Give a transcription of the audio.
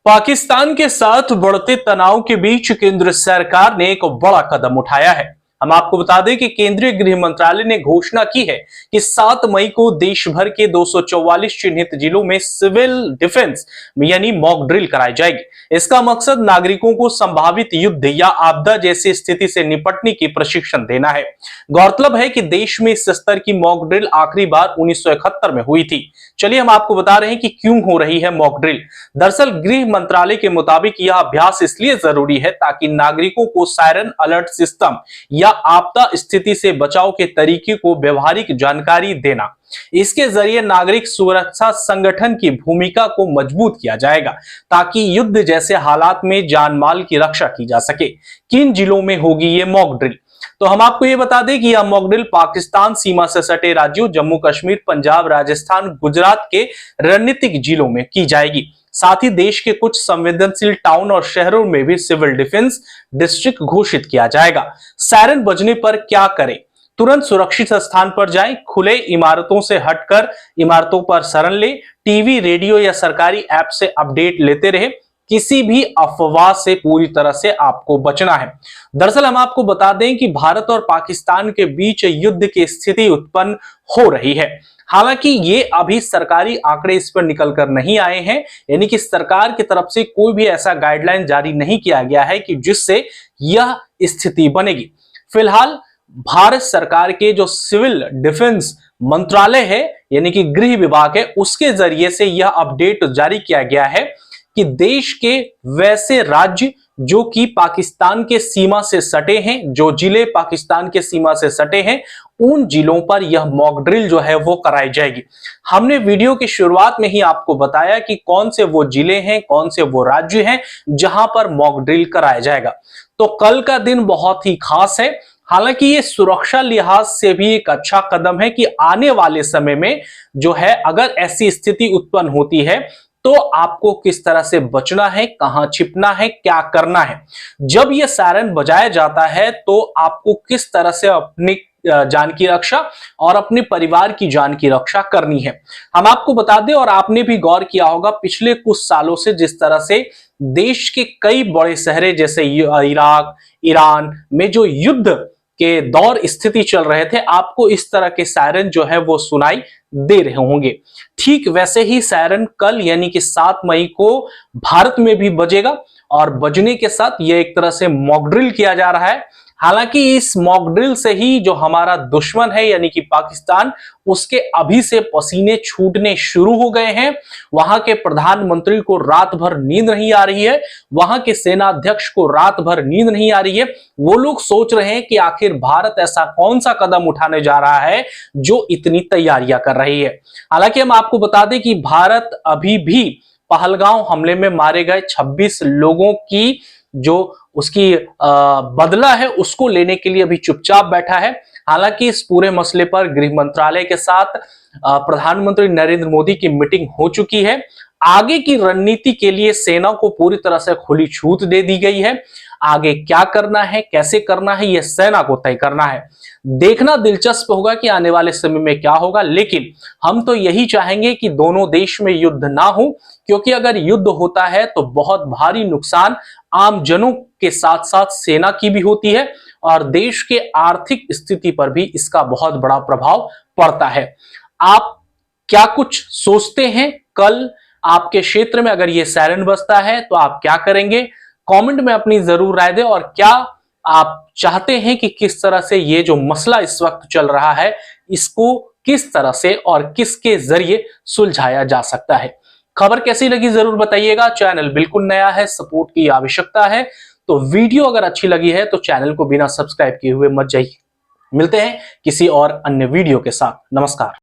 पाकिस्तान के साथ बढ़ते तनाव के बीच केंद्र सरकार ने एक बड़ा कदम उठाया है। हम आपको बता दें कि केंद्रीय गृह मंत्रालय ने घोषणा की है कि 7 मई को देश भर के 244 चिन्हित जिलों में सिविल डिफेंस यानी मॉक ड्रिल कराई जाएगी। इसका मकसद नागरिकों को संभावित युद्ध या आपदा जैसी स्थिति से निपटने की प्रशिक्षण देना है। गौरतलब है कि देश में इस स्तर की मॉक ड्रिल आखिरी बार 1971 में हुई थी। चलिए हम आपको बता रहे हैं कि क्यों हो रही है मॉक ड्रिल। दरअसल गृह मंत्रालय के मुताबिक यह अभ्यास इसलिए जरूरी है ताकि नागरिकों को सायरन अलर्ट सिस्टम या आपदा स्थिति से बचाव के तरीके को व्यवहारिक जानकारी देना। इसके जरिए नागरिक सुरक्षा संगठन की भूमिका को मजबूत किया जाएगा ताकि युद्ध जैसे हालात में जान माल की रक्षा की जा सके। किन जिलों में होगी ये मॉक ड्रिल? तो हम आपको ये बता दें कि यह मॉक ड्रिल पाकिस्तान सीमा से सटे राज्यों जम्मू कश्मीर, पंजाब, राजस्थान, गुजरात के रणनीतिक जिलों में की जाएगी। साथ ही देश के कुछ संवेदनशील टाउन और शहरों में भी सिविल डिफेंस डिस्ट्रिक्ट घोषित किया जाएगा। सायरन बजने पर क्या करें? तुरंत सुरक्षित स्थान पर जाएं, खुले इमारतों से हटकर इमारतों पर शरण ले, टीवी, रेडियो या सरकारी ऐप से अपडेट लेते रहे। किसी भी अफवाह से पूरी तरह से आपको बचना है। दरअसल हम आपको बता दें कि भारत और पाकिस्तान के बीच युद्ध की स्थिति उत्पन्न हो रही है। हालांकि ये अभी सरकारी आंकड़े इस पर निकल कर नहीं आए हैं, यानी कि सरकार की तरफ से कोई भी ऐसा गाइडलाइन जारी नहीं किया गया है कि जिससे यह स्थिति बनेगी। फिलहाल भारत सरकार के जो सिविल डिफेंस मंत्रालय है यानी कि गृह विभाग है, उसके जरिए से यह अपडेट जारी किया गया है कि देश के वैसे राज्य जो कि पाकिस्तान के सीमा से सटे हैं, जो जिले पाकिस्तान के सीमा से सटे हैं, उन जिलों पर यह मॉक ड्रिल जो है वो कराई जाएगी। हमने वीडियो की शुरुआत में ही आपको बताया कि कौन से वो जिले हैं, कौन से वो राज्य हैं जहां पर मॉक ड्रिल कराया जाएगा। तो कल का दिन बहुत ही खास है। हालांकि ये सुरक्षा लिहाज से भी एक अच्छा कदम है कि आने वाले समय में जो है अगर ऐसी स्थिति उत्पन्न होती है तो आपको किस तरह से बचना है, कहां छिपना है, क्या करना है। जब यह सायरन बजाया जाता है तो आपको किस तरह से अपनी जान की रक्षा और अपने परिवार की जान की रक्षा करनी है। हम आपको बता दें और आपने भी गौर किया होगा पिछले कुछ सालों से जिस तरह से देश के कई बड़े शहर जैसे इराक, ईरान में जो युद्ध के दौर स्थिति चल रहे थे, आपको इस तरह के सायरन जो है वो सुनाई दे रहे होंगे। ठीक वैसे ही सायरन कल यानी कि 7 मई को भारत में भी बजेगा और बजने के साथ यह एक तरह से मॉक ड्रिल किया जा रहा है। हालांकि इस मॉक ड्रिल से ही जो हमारा दुश्मन है यानी कि पाकिस्तान, उसके अभी से पसीने छूटने शुरू हो गए हैं। वहां के प्रधानमंत्री को रात भर नींद नहीं आ रही है, वहां के सेना अध्यक्ष को रात भर नींद नहीं आ रही है। वो लोग सोच रहे हैं कि आखिर भारत ऐसा कौन सा कदम उठाने जा रहा है जो इतनी तैयारियां कर रही है। हालांकि हम आपको बता दें कि भारत अभी भी पहलगांव हमले में मारे गए 26 लोगों की जो उसकी बदला है उसको लेने के लिए अभी चुपचाप बैठा है। हालांकि इस पूरे मसले पर गृह मंत्रालय के साथ प्रधानमंत्री नरेंद्र मोदी की मीटिंग हो चुकी है। आगे की रणनीति के लिए सेना को पूरी तरह से खुली छूट दे दी गई है। आगे क्या करना है, कैसे करना है, यह सेना को तय करना है। देखना दिलचस्प होगा कि आने वाले समय में क्या होगा, लेकिन हम तो यही चाहेंगे कि दोनों देश में युद्ध ना हो, क्योंकि अगर युद्ध होता है तो बहुत भारी नुकसान आम जनों के साथ साथ सेना की भी होती है और देश के आर्थिक स्थिति पर भी इसका बहुत बड़ा प्रभाव पड़ता है। आप क्या कुछ सोचते हैं? कल आपके क्षेत्र में अगर ये सायरन बजता है तो आप क्या करेंगे? कमेंट में अपनी जरूर राय दें। और क्या आप चाहते हैं कि किस तरह से ये जो मसला इस वक्त चल रहा है इसको किस तरह से और किसके जरिए सुलझाया जा सकता है? खबर कैसी लगी जरूर बताइएगा। चैनल बिल्कुल नया है, सपोर्ट की आवश्यकता है। तो वीडियो अगर अच्छी लगी है तो चैनल को बिना सब्सक्राइब किए हुए मत जाइए। मिलते हैं किसी और अन्य वीडियो के साथ। नमस्कार।